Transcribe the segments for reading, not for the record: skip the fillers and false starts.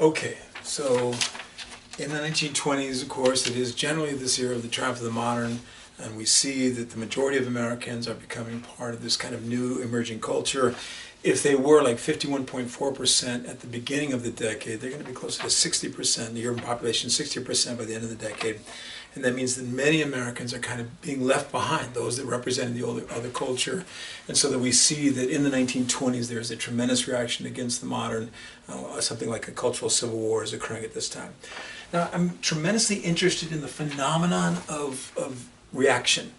Okay, so in the 1920s, of course, it is generally this era of the triumph of the modern, and we see that the majority of Americans are becoming part of this kind of new emerging culture. If they were like 51.4% at the beginning of the decade, they're going to be closer to 60%, the urban population 60% by the end of the decade. And that means that many Americans are kind of being left behind, those that represented the other culture. And so that we see that in the 1920s there's a tremendous reaction against the modern, something like a cultural civil war is occurring at this time. Now, I'm tremendously interested in the phenomenon of reaction.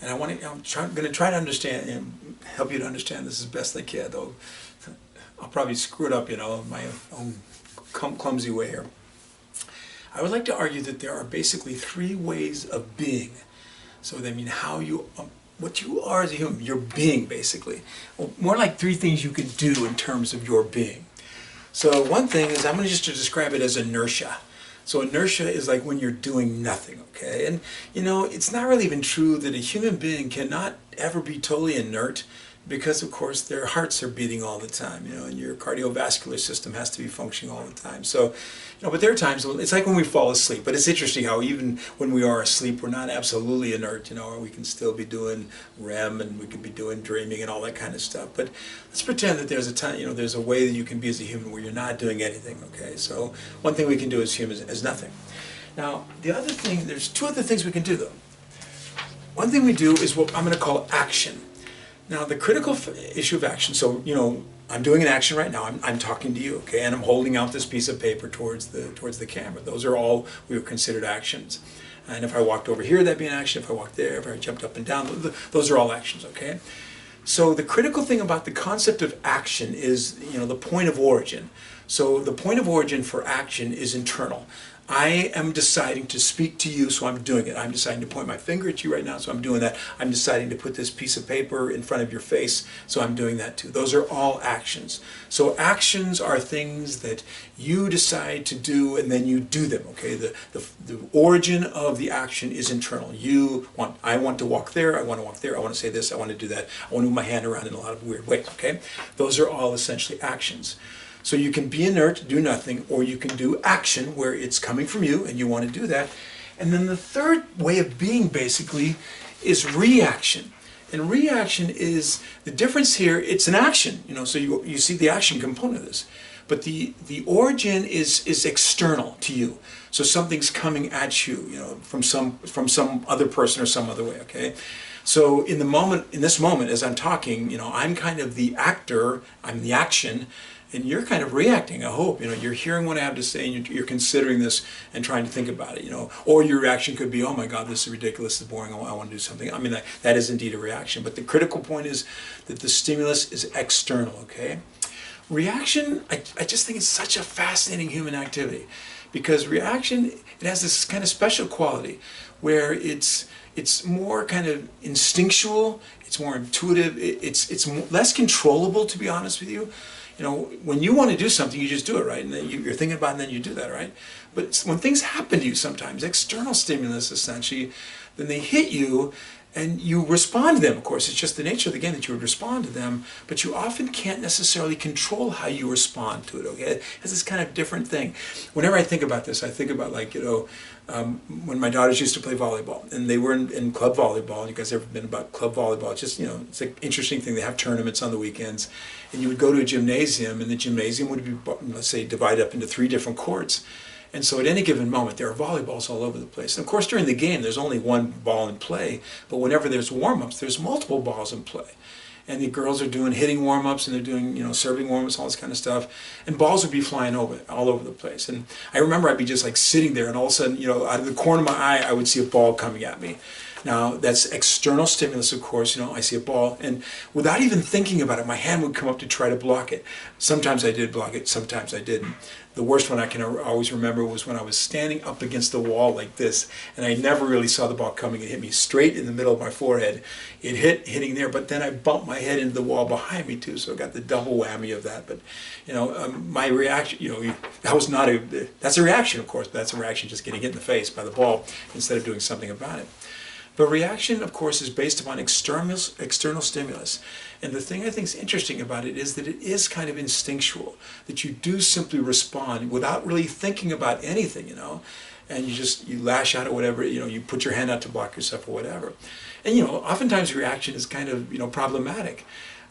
And I'm going to try to understand and help you to understand this as best I can, though I'll probably screw it up, my own clumsy way here. I would like to argue that there are basically three ways of being. So they mean how you, what you are as a human, your being basically. Well, more like three things you can do in terms of your being. So one thing is, I'm going to just describe it as inertia. So inertia is like when you're doing nothing, okay? And it's not really even true that a human being cannot ever be totally inert, because of course their hearts are beating all the time, and your cardiovascular system has to be functioning all the time. So, but there are times, it's like when we fall asleep, but it's interesting how even when we are asleep, we're not absolutely inert, or we can still be doing REM and we can be doing dreaming and all that kind of stuff. But let's pretend that there's a time, there's a way that you can be as a human where you're not doing anything, okay? So one thing we can do as humans is nothing. Now, the other thing, there's two other things we can do though. One thing we do is what I'm going to call action. Now, the critical issue of action, so, I'm doing an action right now, I'm talking to you, okay, and I'm holding out this piece of paper towards the camera. Those are all we would considered actions. And if I walked over here, that'd be an action. If I walked there, if I jumped up and down, those are all actions, okay? So the critical thing about the concept of action is, the point of origin. So the point of origin for action is internal. I am deciding to speak to you, so I'm doing it. I'm deciding to point my finger at you right now, so I'm doing that. I'm deciding to put this piece of paper in front of your face, so I'm doing that too. Those are all actions. So actions are things that you decide to do and then you do them, okay? The origin of the action is internal. I want to walk there, I want to walk there, I want to say this, I want to do that, I want to move my hand around in a lot of weird ways, okay? Those are all essentially actions. So you can be inert, do nothing, or you can do action where it's coming from you and you want to do that. And then the third way of being basically is reaction. And reaction is, the difference here, it's an action, so you see the action component of this. But the origin is external to you. So something's coming at you, from some other person or some other way, okay? So in this moment, as I'm talking, I'm kind of the actor, I'm the action, and you're kind of reacting, I hope. You're hearing what I have to say and you're considering this and trying to think about it, Or your reaction could be, oh my God, this is ridiculous, this is boring, I want to do something. I mean, that is indeed a reaction. But the critical point is that the stimulus is external, okay? Reaction, I just think it's such a fascinating human activity. Because reaction, it has this kind of special quality where it's more kind of instinctual, it's more intuitive, it's less controllable, to be honest with you. When you want to do something, you just do it, right? And then you're thinking about it and then you do that, right? But when things happen to you sometimes, external stimulus essentially, then they hit you and you respond to them. Of course, it's just the nature of the game that you would respond to them, but you often can't necessarily control how you respond to it, okay? It's this kind of different thing. Whenever I think about this, I think about when my daughters used to play volleyball, and they were in club volleyball. You guys ever been about club volleyball? It's just, it's an interesting thing. They have tournaments on the weekends, and you would go to a gymnasium, and the gymnasium would be, let's say, divided up into 3 different courts. And so at any given moment, there are volleyballs all over the place. And of course, during the game, there's only one ball in play, but whenever there's warm-ups, there's multiple balls in play. And the girls are doing hitting warm-ups, and they're doing, serving warm-ups, all this kind of stuff. And balls would be flying all over the place. And I remember I'd be just like sitting there, and all of a sudden, out of the corner of my eye, I would see a ball coming at me. Now, that's external stimulus, of course. I see a ball, and without even thinking about it, my hand would come up to try to block it. Sometimes I did block it, sometimes I didn't. The worst one I can always remember was when I was standing up against the wall like this, and I never really saw the ball coming. It hit me straight in the middle of my forehead. It hitting there, but then I bumped my head into the wall behind me too, so I got the double whammy of that. But, my reaction, that's a reaction, of course, but that's a reaction just getting hit in the face by the ball instead of doing something about it. But reaction, of course, is based upon external stimulus. And the thing I think is interesting about it is that it is kind of instinctual, that you do simply respond without really thinking about anything, and you lash out at whatever, you put your hand out to block yourself or whatever. And, oftentimes reaction is kind of, problematic.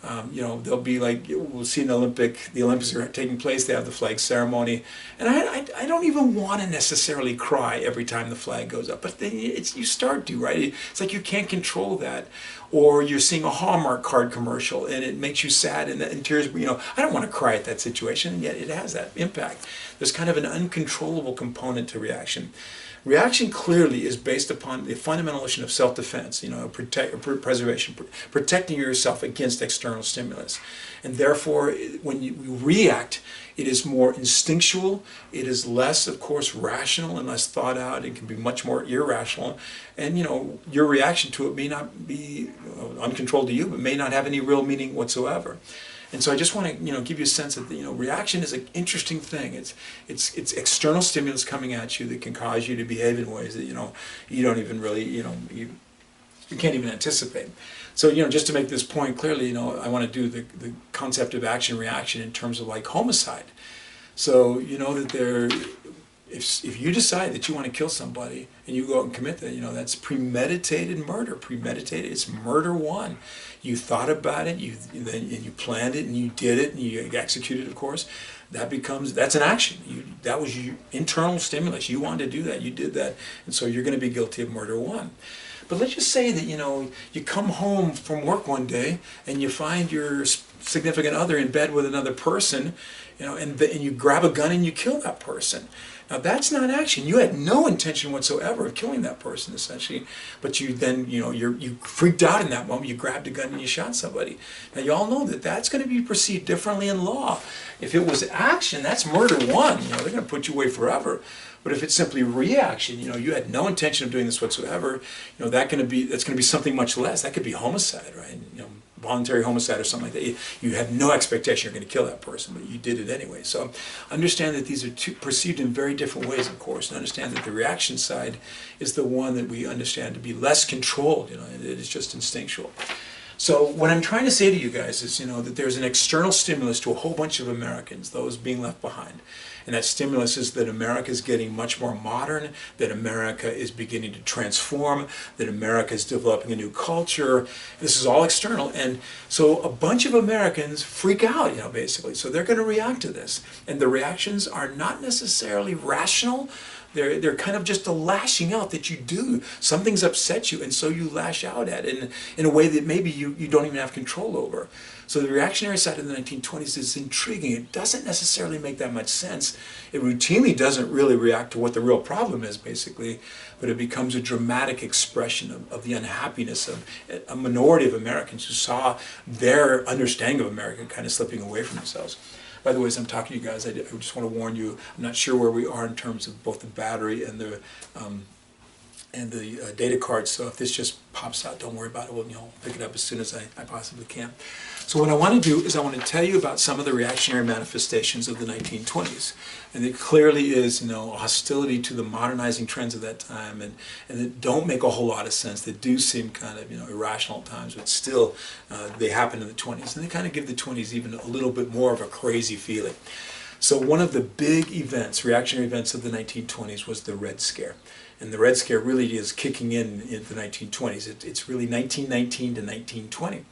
They'll be like, we'll see the Olympics are taking place, they have the flag ceremony, and I don't even want to necessarily cry every time the flag goes up, but then you start to, right? It's like you can't control that. Or you're seeing a Hallmark card commercial and it makes you sad and tears, I don't want to cry at that situation, and yet it has that impact. There's kind of an uncontrollable component to reaction. Reaction clearly is based upon the fundamental notion of self-defense, preservation, protecting yourself against external stimulus. And therefore, when you react, it is more instinctual, it is less, of course, rational and less thought out, it can be much more irrational, and your reaction to it may not be uncontrolled to you, but may not have any real meaning whatsoever. And so I just want to give you a sense that reaction is an interesting thing. It's external stimulus coming at you that can cause you to behave in ways that you don't even really you can't even anticipate. So just to make this point clearly, I want to do the concept of action reaction in terms of like homicide. So that if you decide that you want to kill somebody and you go out and commit that, that's premeditated murder. Premeditated, it's murder one. You thought about it, you planned it, and you did it, and you executed it, of course. That's an action. That was your internal stimulus. You wanted to do that, you did that, and so you're going to be guilty of murder one. But let's just say that you come home from work one day and you find your significant other in bed with another person, and you grab a gun and you kill that person. Now that's not action. You had no intention whatsoever of killing that person, essentially, but you then, you freaked out in that moment. You grabbed a gun and you shot somebody. Now you all know that that's going to be perceived differently in law. If it was action, that's murder one. They're going to put you away forever. But if it's simply reaction, you had no intention of doing this whatsoever. That's going to be something much less. That could be homicide, right? Voluntary homicide or something like that. You had no expectation you're going to kill that person, but you did it anyway. So understand that these are perceived in very different ways, of course, and understand that the reaction side is the one that we understand to be less controlled. It is just instinctual. So what I'm trying to say to you guys is, that there's an external stimulus to a whole bunch of Americans, those being left behind. And that stimulus is that America is getting much more modern, that America is beginning to transform, that America is developing a new culture. This is all external. And so a bunch of Americans freak out, basically. So they're going to react to this. And the reactions are not necessarily rational. They're kind of just a lashing out that you do. Something's upset you, and so you lash out at it in a way that maybe you don't even have control over. So the reactionary side of the 1920s is intriguing. It doesn't necessarily make that much sense. It routinely doesn't really react to what the real problem is, basically, but it becomes a dramatic expression of the unhappiness of a minority of Americans who saw their understanding of America kind of slipping away from themselves. By the way, as I'm talking to you guys, I just want to warn you, I'm not sure where we are in terms of both the battery and the data card, so if this just pops out, don't worry about it. We'll pick it up as soon as I possibly can. So what I want to do is I want to tell you about some of the reactionary manifestations of the 1920s. And it clearly is, hostility to the modernizing trends of that time, and that don't make a whole lot of sense. They do seem kind of, irrational at times, but still they happen in the 20s. And they kind of give the 20s even a little bit more of a crazy feeling. So one of the big events, reactionary events of the 1920s was the Red Scare. And the Red Scare really is kicking in the 1920s. It's really 1919 to 1920.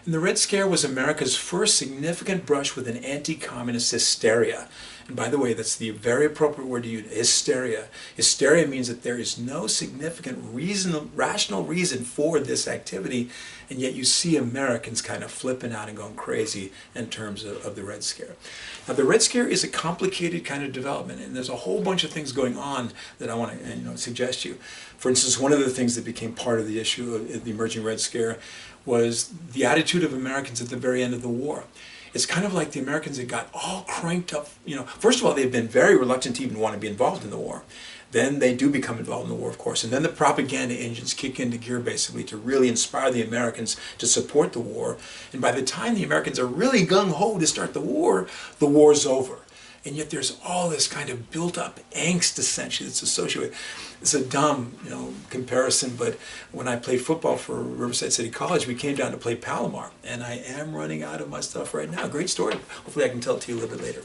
And the Red Scare was America's first significant brush with an anti-communist hysteria. And by the way, that's the very appropriate word to use, hysteria. Hysteria means that there is no significant rational reason for this activity, and yet you see Americans kind of flipping out and going crazy in terms of the Red Scare. Now, the Red Scare is a complicated kind of development, and there's a whole bunch of things going on that I want to suggest to you. For instance, one of the things that became part of the issue of the emerging Red Scare was the attitude of Americans at the very end of the war. It's kind of like the Americans that got all cranked up. First of all, they've been very reluctant to even want to be involved in the war. Then they do become involved in the war, of course, and then the propaganda engines kick into gear, basically, to really inspire the Americans to support the war. And by the time the Americans are really gung-ho to start the war's over. and yet there's all this kind of built up angst essentially that's associated with. It's a dumb, comparison, but when I played football for Riverside City College, we came down to play Palomar, and I am running out of my stuff right now. Great story. Hopefully I can tell it to you a little bit later.